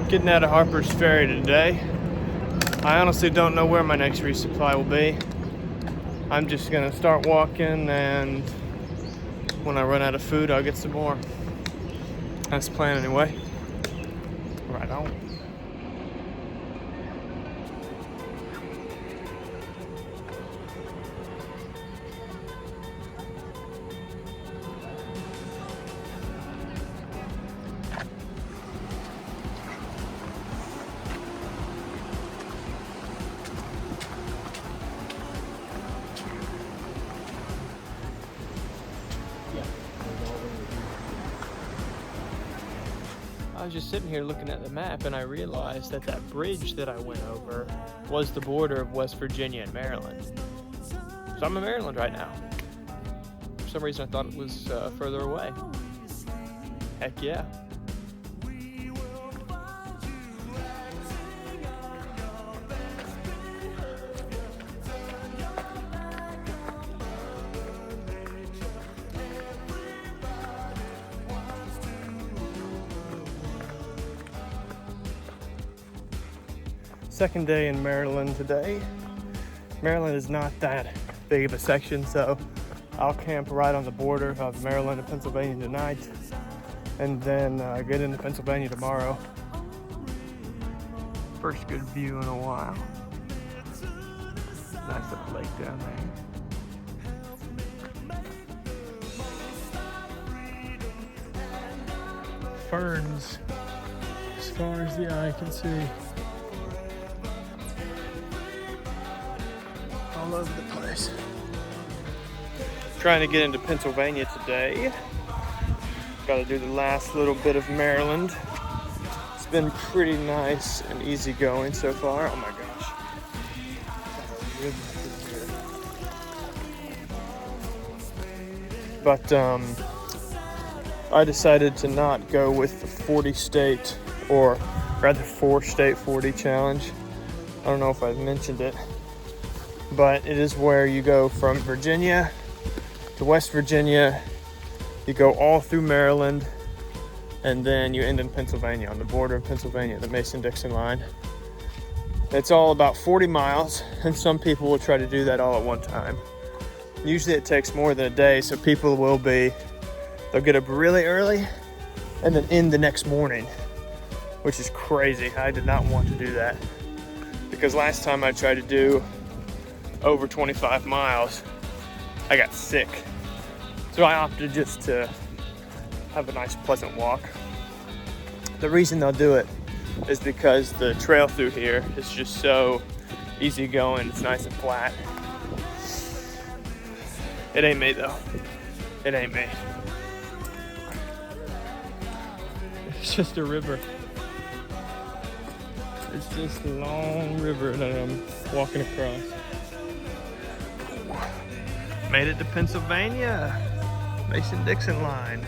Getting out of Harper's Ferry today. I honestly don't know where my next resupply will be. I'm just gonna start walking, and when I run out of food, I'll get some more. That's the plan anyway. Right on. I was just sitting here looking at the map, and I realized that that bridge that I went over was the border of West Virginia and Maryland. So I'm in Maryland right now. For some reason I thought it was further away. Heck yeah. Second day in Maryland today. Maryland is not that big of a section, so I'll camp right on the border of Maryland and Pennsylvania tonight, and then get into Pennsylvania tomorrow. First good view in a while. Nice little lake down there. Ferns as far as the eye can see. All over the place. Trying to get into Pennsylvania today. Got to do the last little bit of Maryland. It's been pretty nice and easy going so far. Oh my gosh. But I decided to not go with the 40 state, or rather 4 state 40 challenge. I don't know if I've mentioned it, but it is where you go from Virginia to West Virginia, you go all through Maryland, and then you end in Pennsylvania, on the border of Pennsylvania, the Mason-Dixon line. It's all about 40 miles, and some people will try to do that all at one time. Usually it takes more than a day, so people they'll get up really early and then end the next morning, which is crazy. I did not want to do that, because last time I tried to do over 25 miles, I got sick. So I opted just to have a nice pleasant walk. The reason they'll do it is because the trail through here is just so easy going. It's nice and flat. It ain't me though. It ain't me. It's just a river. It's just a long river that I'm walking across. Made it to Pennsylvania. Mason-Dixon line.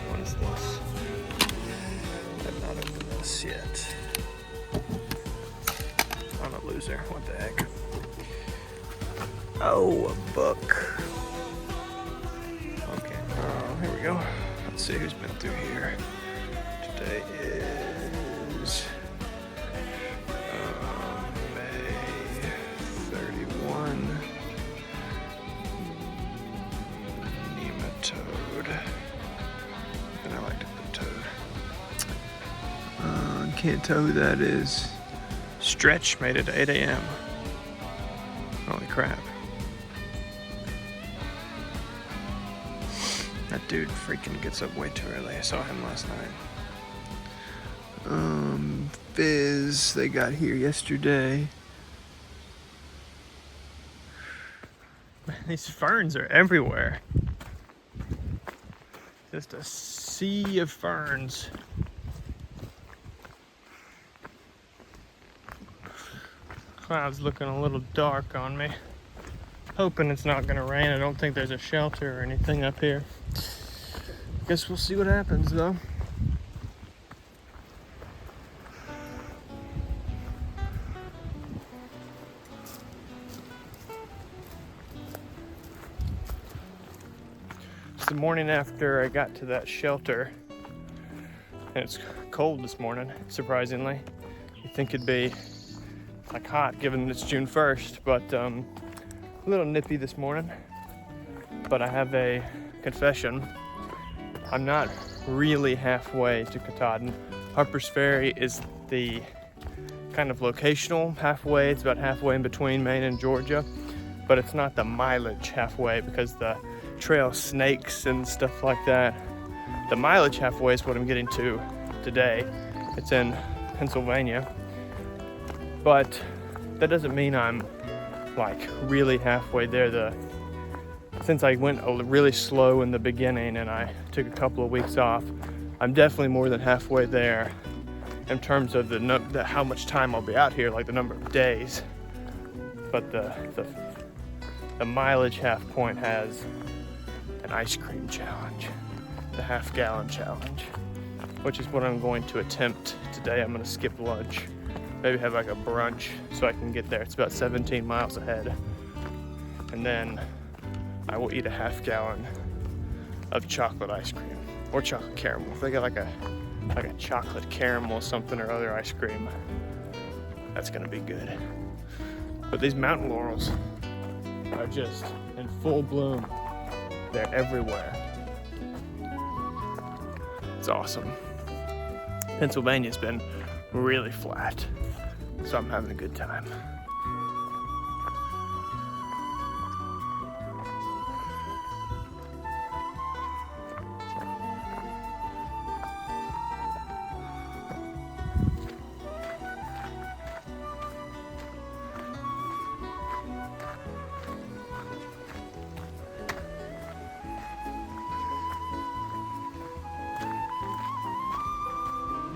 What is this? I've not opened this yet. I'm a loser. What the heck? Oh, a book. Okay. Oh, here we go. Let's see who's been through here. Today is May 31. Nematode. And I like to put toad. Can't tell who that is. Stretch made it to 8 a.m. Holy crap. That dude freaking gets up way too early. I saw him last night. Fizz, they got here yesterday. Man, these ferns are everywhere. Just a sea of ferns. Cloud's looking a little dark on me. Hoping it's not gonna rain. I don't think there's a shelter or anything up here. Guess we'll see what happens though. It's the morning after I got to that shelter, and it's cold this morning, surprisingly. You'd think it'd be like hot given it's June 1st, but a little nippy this morning. But I have a confession. I'm not really halfway to Katahdin. Harper's Ferry is the kind of locational halfway. It's about halfway in between Maine and Georgia, but it's not the mileage halfway because the trail snakes and stuff like that. The mileage halfway is what I'm getting to today. It's in Pennsylvania, but that doesn't mean I'm like really halfway there. Since I went really slow in the beginning and I took a couple of weeks off, I'm definitely more than halfway there in terms of the how much time I'll be out here, like the number of days. But the mileage half point has an ice cream challenge, the half-gallon challenge, which is what I'm going to attempt today. I'm gonna skip lunch, maybe have like a brunch so I can get there. It's about 17 miles ahead. And then I will eat a half-gallon of chocolate ice cream or chocolate caramel. If they got like a chocolate caramel something or other ice cream, that's gonna be good. But these mountain laurels are just in full bloom. They're everywhere. It's awesome. Pennsylvania's been really flat, so I'm having a good time.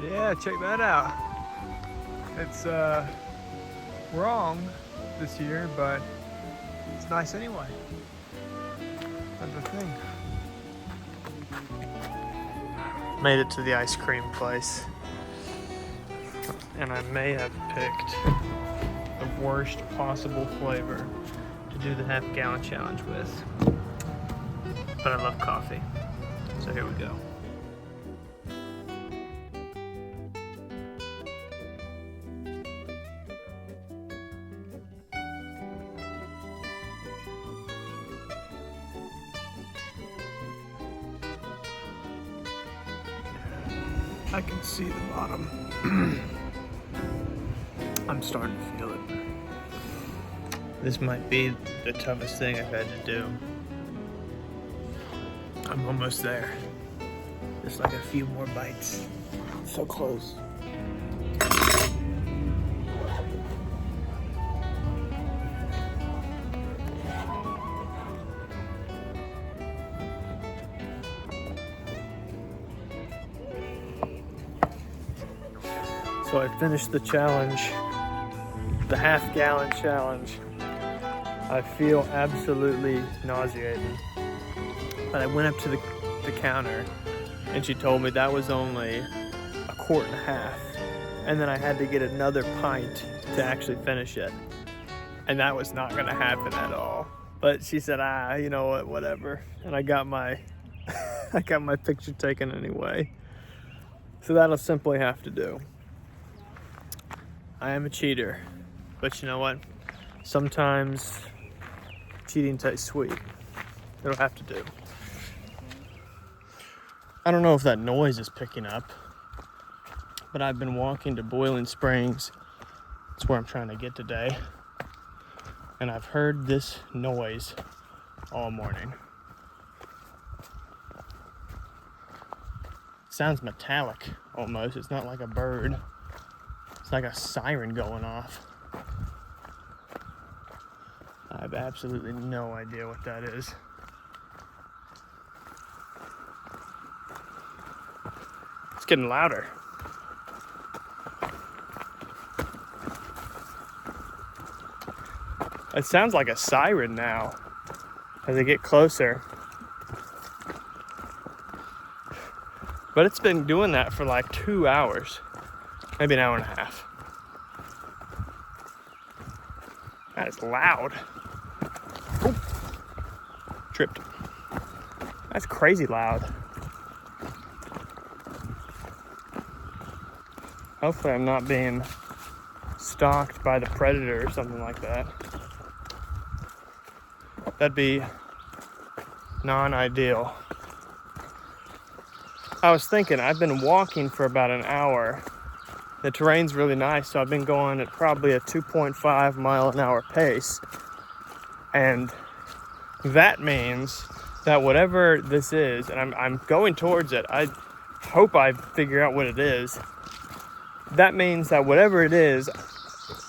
Yeah, check that out. It's wrong this year, but it's nice anyway. That's the thing. Made it to the ice cream place, and I may have picked the worst possible flavor to do the half-gallon challenge with. But I love coffee, so here we go. I can see the bottom. I'm starting to feel it. This might be the toughest thing I've had to do. I'm almost there. Just like a few more bites. So close. So I finished the challenge, the half-gallon challenge. I feel absolutely nauseated. But I went up to the counter and she told me that was only a quart and a half. And then I had to get another pint to actually finish it. And that was not gonna happen at all. But she said, you know what, whatever. And I got my, I got my picture taken anyway. So that'll simply have to do. I am a cheater, but you know what? Sometimes cheating tastes sweet. It'll have to do. I don't know if that noise is picking up, but I've been walking to Boiling Springs. That's where I'm trying to get today. And I've heard this noise all morning. It sounds metallic almost. It's not like a bird. It's like a siren going off. I have absolutely no idea what that is. It's getting louder. It sounds like a siren now as I get closer. But it's been doing that for like 2 hours. Maybe an hour and a half. That is loud. Ooh. Tripped. That's crazy loud. Hopefully I'm not being stalked by the predator or something like that. That'd be non-ideal. I was thinking, I've been walking for about an hour. The terrain's really nice, so I've been going at probably a 2.5 mile an hour pace. And that means that whatever this is, and I'm going towards it, I hope I figure out what it is. That means that whatever it is,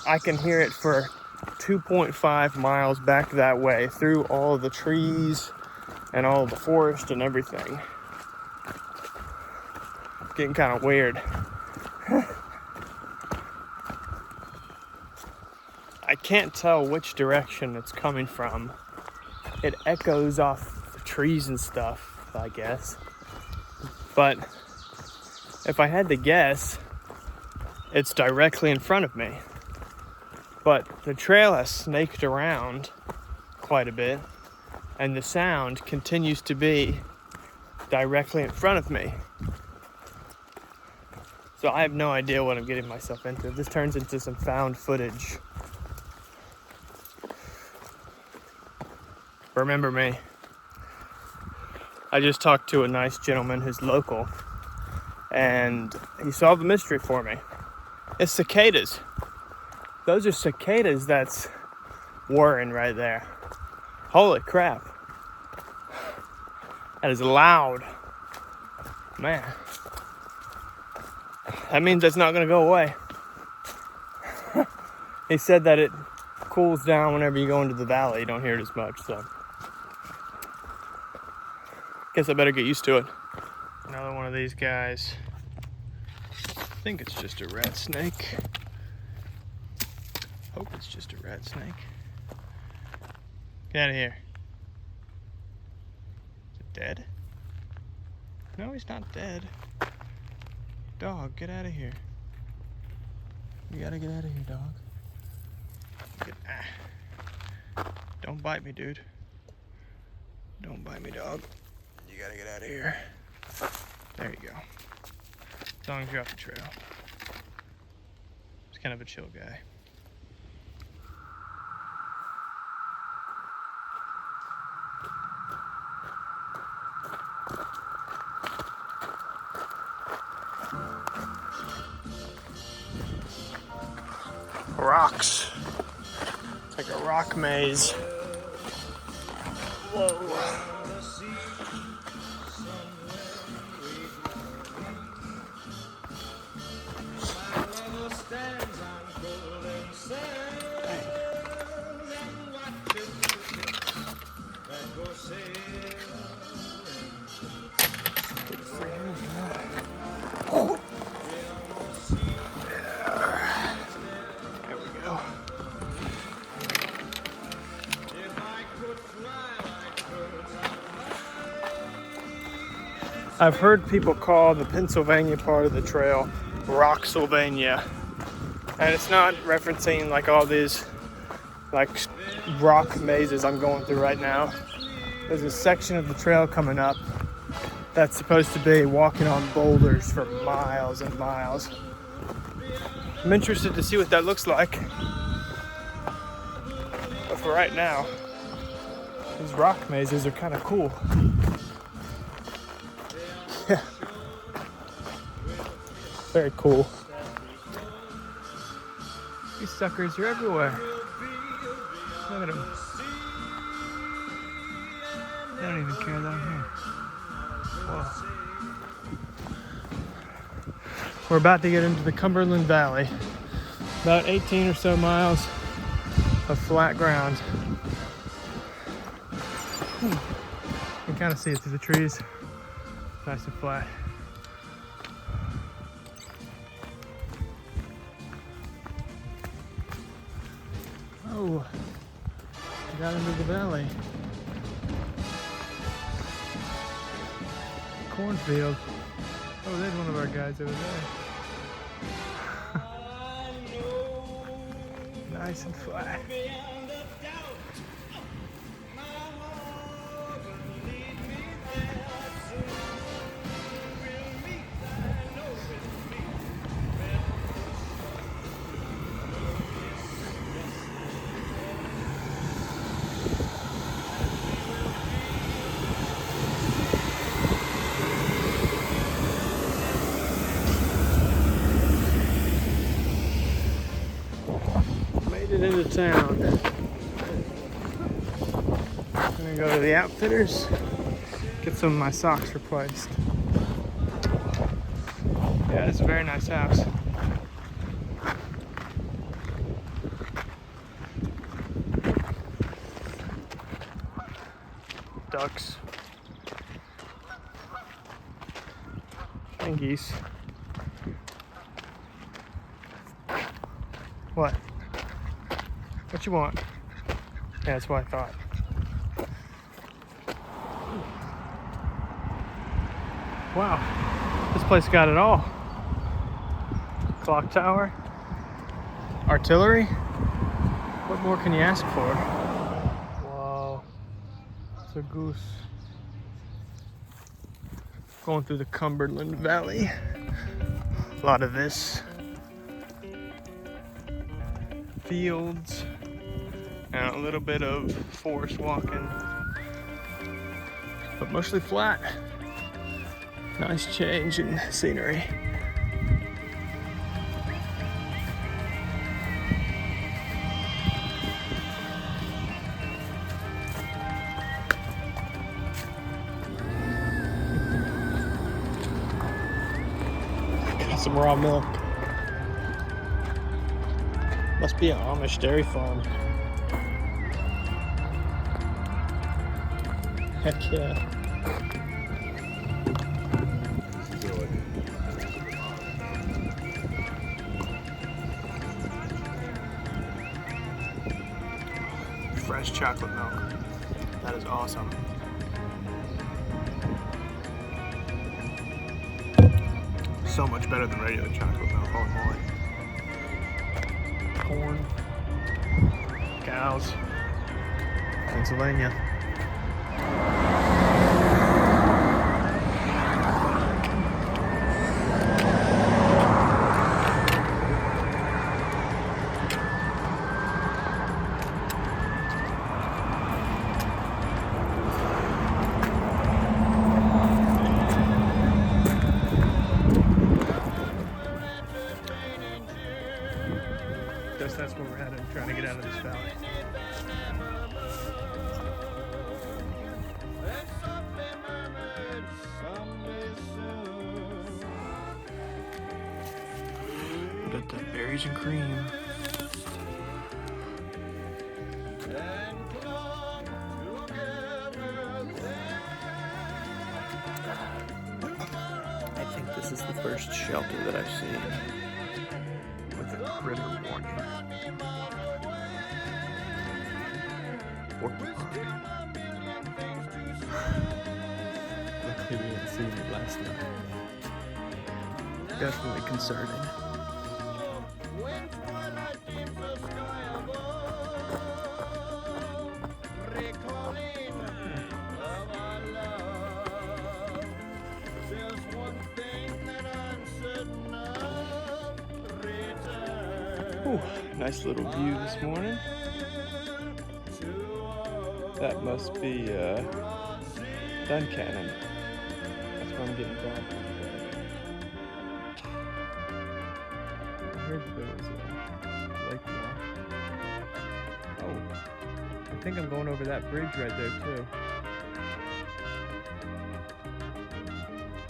I can hear it for 2.5 miles back that way through all of the trees and all of the forest and everything. Getting kind of weird. I can't tell which direction it's coming from. It echoes off the trees and stuff, I guess. But if I had to guess, it's directly in front of me. But the trail has snaked around quite a bit, and the sound continues to be directly in front of me. So I have no idea what I'm getting myself into. This turns into some found footage. Remember me. I just talked to a nice gentleman who's local, and he solved the mystery for me. It's cicadas. Those are cicadas that's whirring right there. Holy crap. That is loud. Man. That means it's not going to go away. He said that it cools down whenever you go into the valley. You don't hear it as much, so. Guess I better get used to it. Another one of these guys. I think it's just a rat snake. Hope it's just a rat snake. Get out of here. Is it dead? No, he's not dead. Dog, get out of here. You gotta get out of here, dog. Don't bite me, dude. Don't bite me, dog. You gotta get out of here. There you go. As long as you're off the trail. He's kind of a chill guy. Rocks. It's like a rock maze. Whoa. I've heard people call the Pennsylvania part of the trail Rocksylvania, and it's not referencing like all these like rock mazes I'm going through right now. There's a section of the trail coming up that's supposed to be walking on boulders for miles and miles. I'm interested to see what that looks like, but for right now, these rock mazes are kind of cool. Yeah. Very cool. These suckers are everywhere. Look at them. They don't even care that I'm here. Whoa. We're about to get into the Cumberland Valley. About 18 or so miles of flat ground. You can kind of see it through the trees. Nice and flat. Oh, we got into the valley. Cornfield. Oh, there's one of our guys over there. Nice and flat. Headed into town. I'm gonna go to the Outfitters, get some of my socks replaced. Yeah, it's a very nice house. Ducks and geese. What? What you want? Yeah, that's what I thought. Wow, this place got it all. Clock tower, artillery. What more can you ask for? Wow, it's a goose. Going through the Cumberland Valley. A lot of this. Fields and a little bit of forest walking, but mostly flat. Nice change in scenery. Got some raw milk. Must be an Amish dairy farm. Heck yeah. Fresh chocolate milk. That is awesome. So much better than regular chocolate milk. Holy moly. Corn, cows, Pennsylvania. Guess that's where we're headed, trying to get out of this valley. Got that berries and cream. I think this is the first shelter that I've seen with a critter warning. Porcupine. Luckily we didn't see it last night. Definitely concerning. Ooh, nice little view this morning. That must be Duncannon. That's where I'm getting down. I heard there was a lake walk. Oh, I think I'm going over that bridge right there too.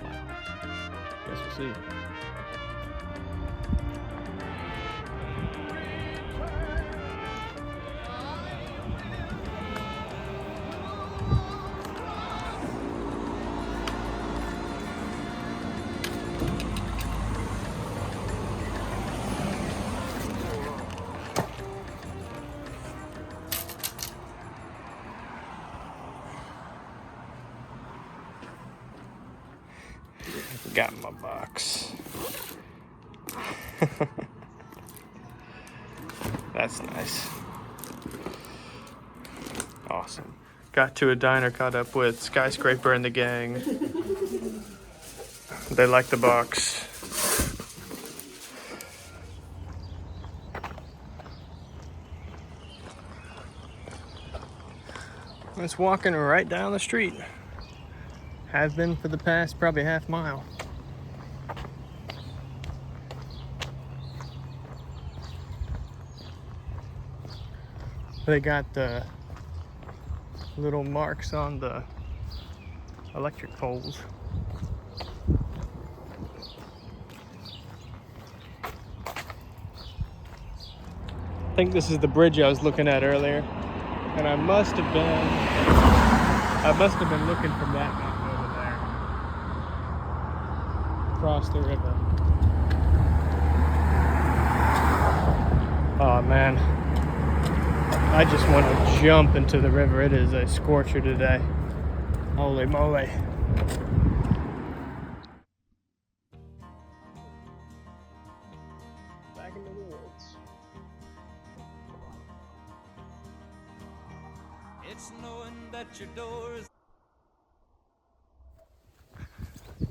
Wow. Guess we'll see. Got my box. That's nice. Awesome. Got to a diner, caught up with Skyscraper and the gang. They like the box. It's walking right down the street. Have been for the past probably half mile. They got the little marks on the electric poles. I think this is the bridge I was looking at earlier, and I must have been looking from that mountain over there, across the river. Oh man, I just want to jump into the river. It is a scorcher today. Holy moly. Back into the woods. It's knowing that your door is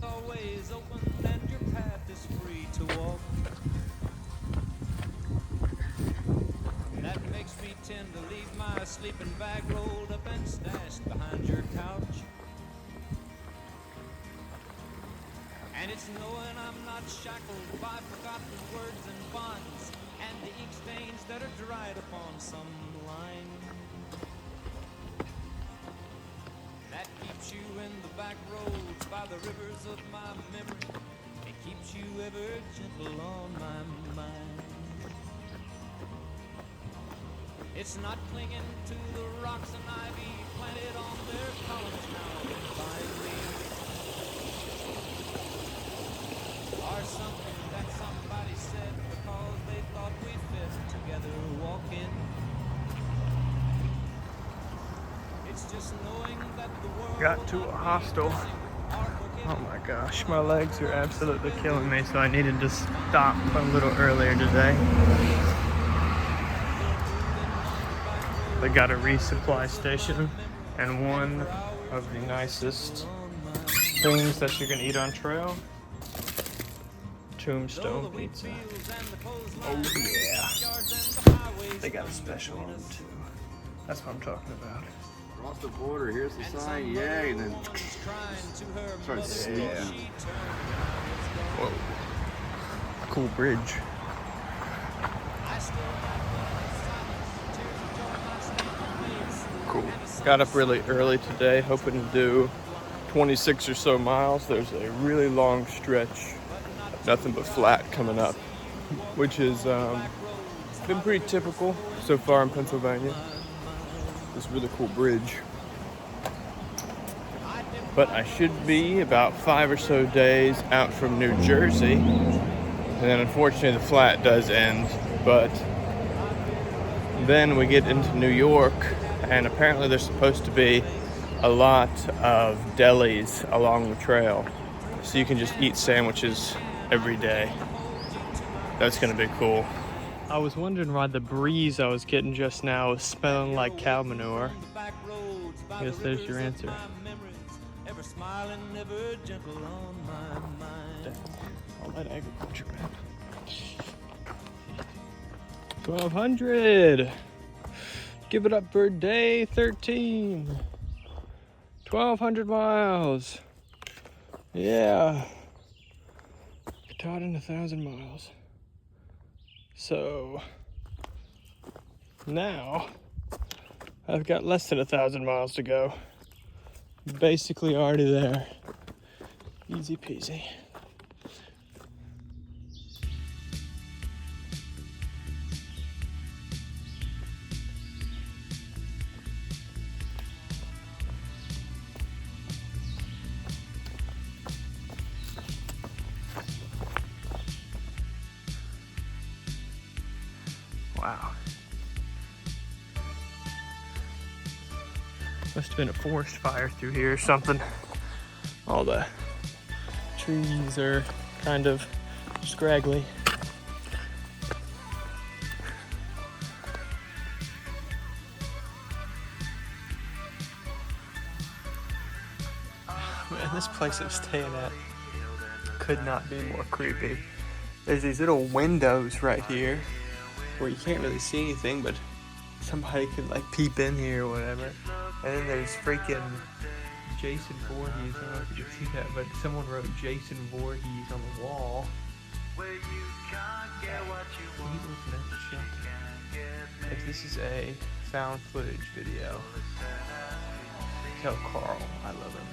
always open and your path is free to walk. That makes me tend to leave my sleeping bag rolled up and stashed behind your couch. And it's knowing I'm not shackled by forgotten words and bonds and the ink stains that are dried upon some line. That keeps you in the back roads by the rivers of my memory. It keeps you ever gentle on my mind. It's not clinging to the rocks and ivy planted on their columns now behind me. Or something that somebody said because they thought we fit together walking. It's just knowing that the world Got to a hostel. Oh my gosh, my legs are absolutely killing me, so I needed to stop a little earlier today. They got a resupply station and one of the nicest things that you're gonna eat on trail. Tombstone pizza. Oh yeah. They got a special on them too. That's what I'm talking about. Across the border, here's the sign, yay, and then starts sneaking. Yeah. Whoa. Cool bridge. Cool. Got up really early today, hoping to do 26 or so miles. There's a really long stretch, nothing but flat coming up, which is been pretty typical so far in Pennsylvania. This really cool bridge. But I should be about 5 or so days out from New Jersey, and then unfortunately the flat does end, but then we get into New York, and apparently there's supposed to be a lot of delis along the trail, so you can just eat sandwiches every day. That's gonna be cool. I was wondering why the breeze I was getting just now was smelling like cow manure. I guess there's your answer. All that agriculture, man. 1,200. Give it up for day 13. 1,200 miles. Yeah. Caught in 1,000 miles. So now I've got less than 1,000 miles to go. Basically already there. Easy peasy. Wow. Must have been a forest fire through here or something. All the trees are kind of scraggly. Man, this place I'm staying at could not be more creepy. There's these little windows right here where you can't really see anything, but somebody could like peep in here or whatever. And then there's freaking Jason Voorhees. I don't know if you can see that, but someone wrote Jason Voorhees on the wall. If this is a found footage video. Tell Carl I love him.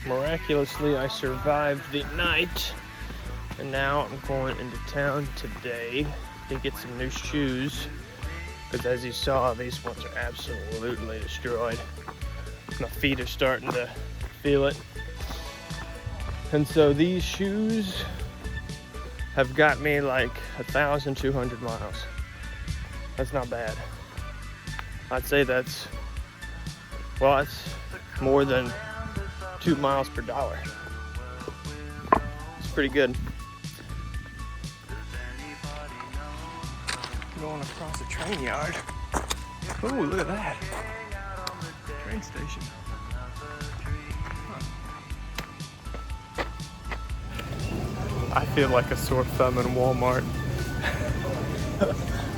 Miraculously, I survived the night, and now I'm going into town today to get some new shoes, because as you saw, these ones are absolutely destroyed. My feet are starting to feel it. And so these shoes have got me like 1,200 miles. That's not bad. I'd say that's more than 2 miles per dollar. It's pretty good. Going across a train yard. Oh, look at that. Train station. I feel like a sore thumb in Walmart.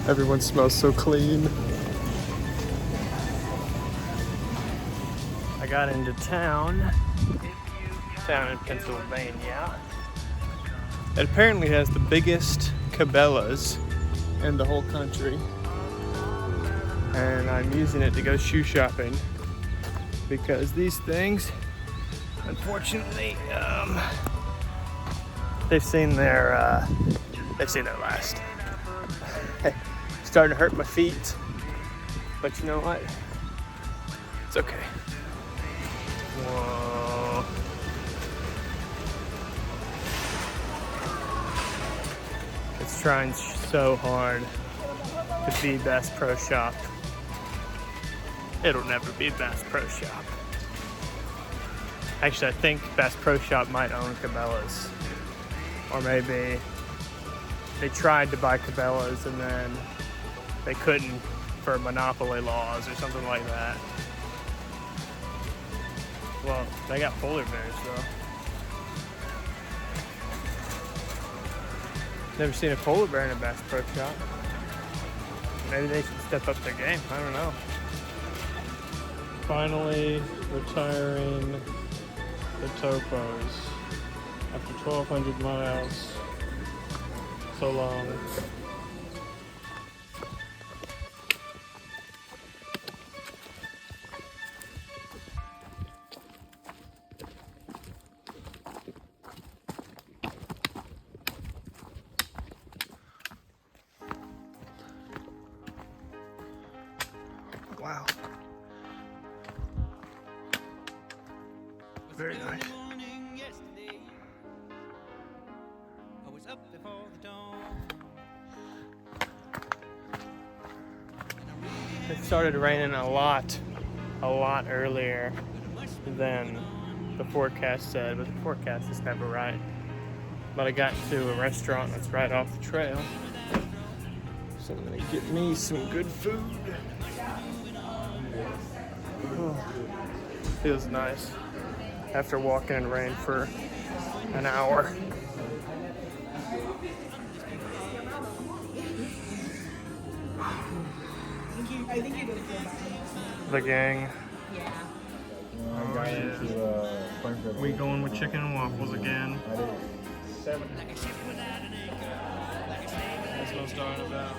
Everyone smells so clean. I got into town in Pennsylvania. It apparently has the biggest Cabela's in the whole country, and I'm using it to go shoe shopping because these things, unfortunately, they've seen their last. Starting to hurt my feet, but you know what? It's okay. Whoa. It's trying so hard to be Bass Pro Shop. It'll never be Bass Pro Shop. Actually, I think Bass Pro Shop might own Cabela's. Or maybe they tried to buy Cabela's and then they couldn't for monopoly laws or something like that. Well, they got polar bears though. Never seen a polar bear in a Bass Pro Shop. Maybe they should step up their game. I don't know. Finally retiring the Topos after 1,200 miles. So long. Wow. Very nice. It started raining a lot earlier than the forecast said, but the forecast is never right. But I got to a restaurant that's right off the trail, so I'm gonna get me some good food. Oh, feels nice after walking in rain for an hour. The gang. Yeah. Oh, yeah. We going with chicken and waffles again. That's what I'm starting about.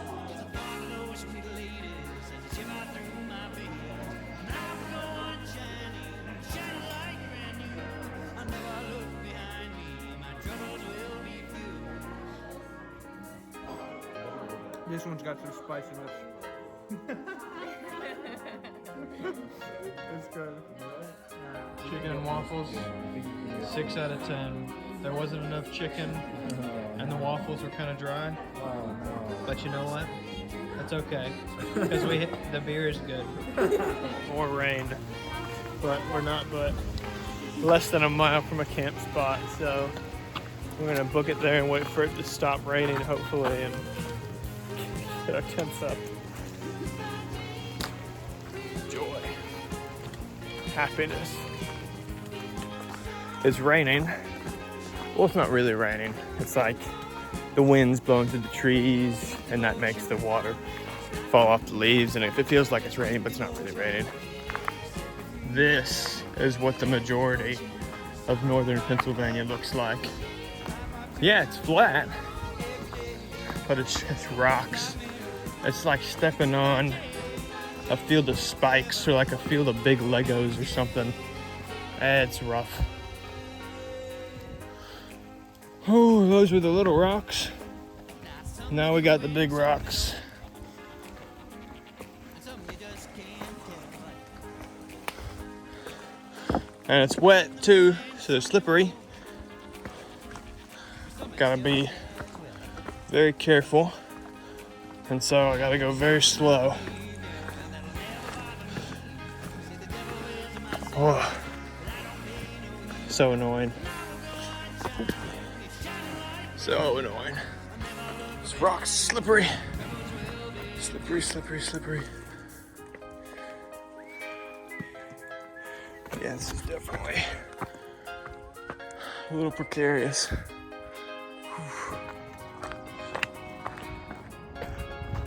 This one's got some spiciness. It's good. Chicken and waffles, 6 out of 10. There wasn't enough chicken, and the waffles were kind of dry. But you know what? That's okay, because the beer is good. Or rained, but we're not but less than a mile from a camp spot, so we're gonna book it there and wait for it to stop raining, hopefully, and get our tents up. Joy, happiness. It's raining. Well, it's not really raining. It's like the wind's blowing through the trees, and that makes the water fall off the leaves, and it feels like it's raining, but it's not really raining. This is what the majority of northern Pennsylvania looks like. Yeah, it's flat, but it's rocks It's like stepping on a field of spikes or like a field of big Legos or something. It's rough. Oh, those were the little rocks. Now we got the big rocks. And it's wet too, so they're slippery. Gotta be very careful. And so I gotta go very slow. Oh, so annoying. So annoying. This rock's slippery. Slippery, slippery, slippery. Yeah, this is definitely a little precarious. Whew.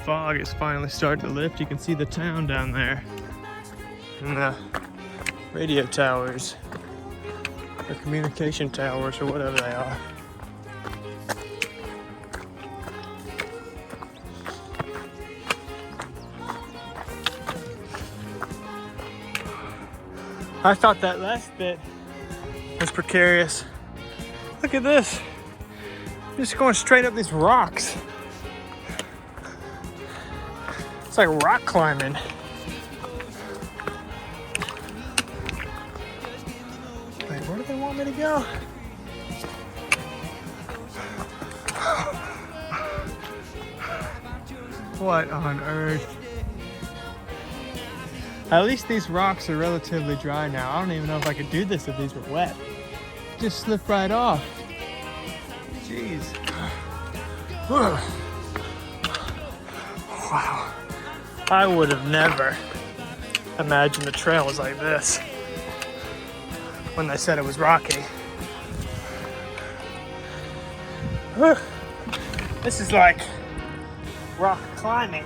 Fog is finally starting to lift. You can see the town down there. And the radio towers, or communication towers, or whatever they are. I thought that last bit was precarious. Look at this. I'm just going straight up these rocks. It's like rock climbing. Wait, where do they want me to go? What on earth? At least these rocks are relatively dry now. I don't even know if I could do this if these were wet. Just slip right off. Jeez. Wow. I would have never imagined the trail was like this when they said it was rocky. This is like rock climbing.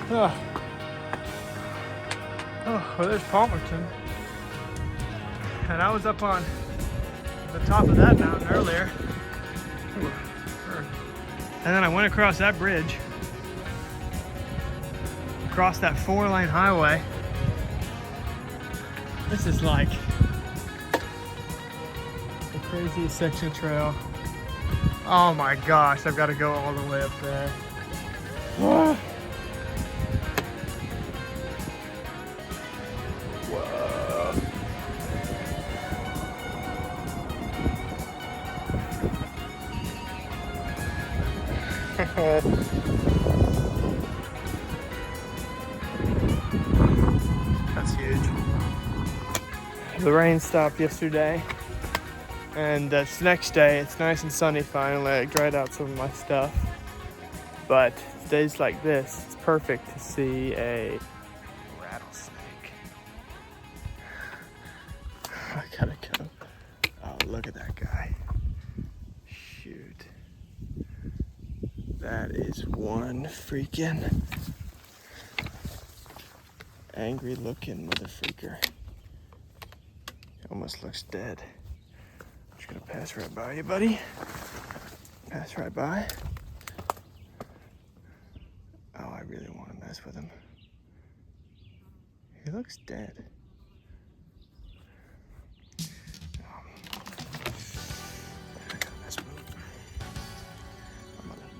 Oh, well, there's Palmerton. And I was up on the top of that mountain earlier. And then I went across that bridge, across that 4-lane highway. This is like the craziest section of trail. Oh my gosh, I've got to go all the way up there. Whoa. That's huge. The rain stopped yesterday, and this next day it's nice and sunny finally. I dried out some of my stuff, but days like this, it's perfect to see a rattlesnake. I gotta go. Oh, look at that guy. Shoot. That is one freaking angry looking mother freaker. Almost looks dead. I'm just gonna pass right by you, buddy. Pass right by. Oh, I really want to mess with him. He looks dead.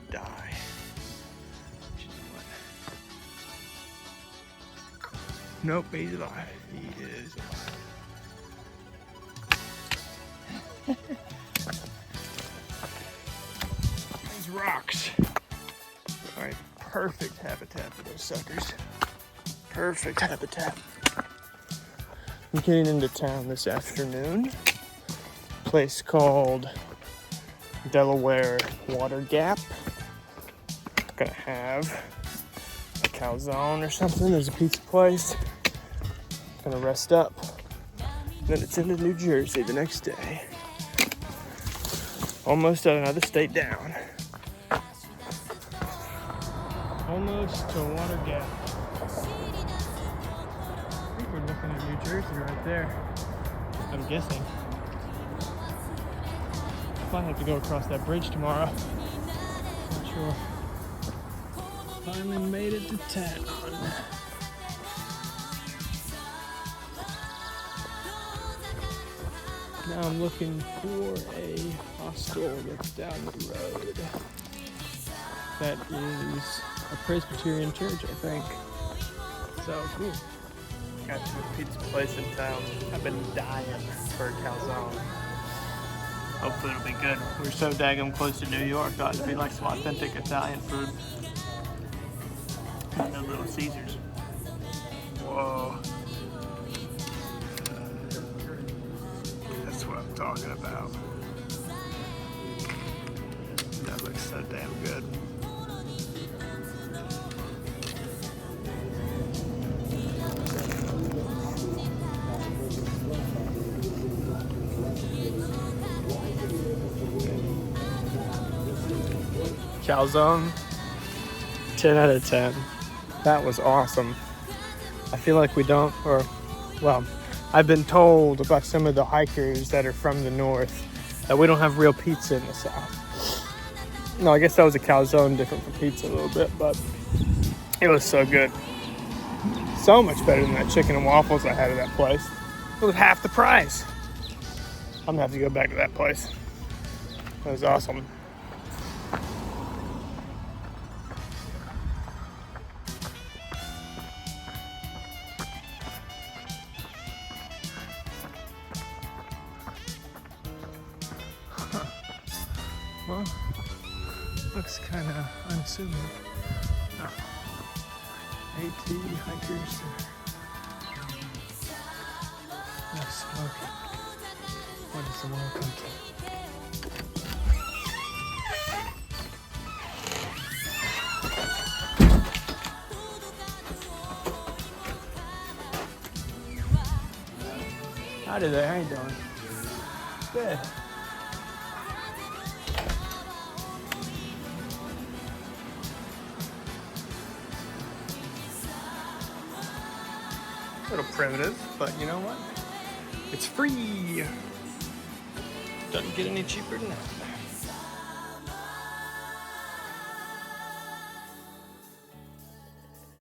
Die. Nope, he's alive. He is alive. These rocks are a perfect habitat for those suckers. Perfect habitat. I'm getting into town this afternoon. A place called Delaware Water Gap. Gonna have a calzone or something. There's a pizza place. Gonna rest up. Then it's into New Jersey the next day. Almost at another state down. Almost to Water Gap. I think we're looking at New Jersey right there. I'm guessing. Might have to go across that bridge tomorrow. Not Well, finally made it to town. Now I'm looking for a hostel that's down the road. That is a Presbyterian church, I think. So cool. Got to a pizza place in town. I've been dying for a calzone. Hopefully it'll be good. We're so daggum close to New York. Thought it'd be like some authentic Italian food. And the Little Caesars. Whoa. That's what I'm talking about. That looks so damn good. Calzone, 10 out of 10. That was awesome. I feel like we don't, well, I've been told by some of the hikers that are from the north that we don't have real pizza in the south. No, I guess that was a calzone, different from pizza a little bit, but it was so good. So much better than that chicken and waffles I had at that place. It was half the price. I'm gonna have to go back to that place. That was awesome. Well, looks kind of unassuming. Oh. AT hikers. No smoking. What is the world come to? Howdy there, how you doing? Good. A little primitive, but you know what? It's free. Doesn't get any cheaper than that.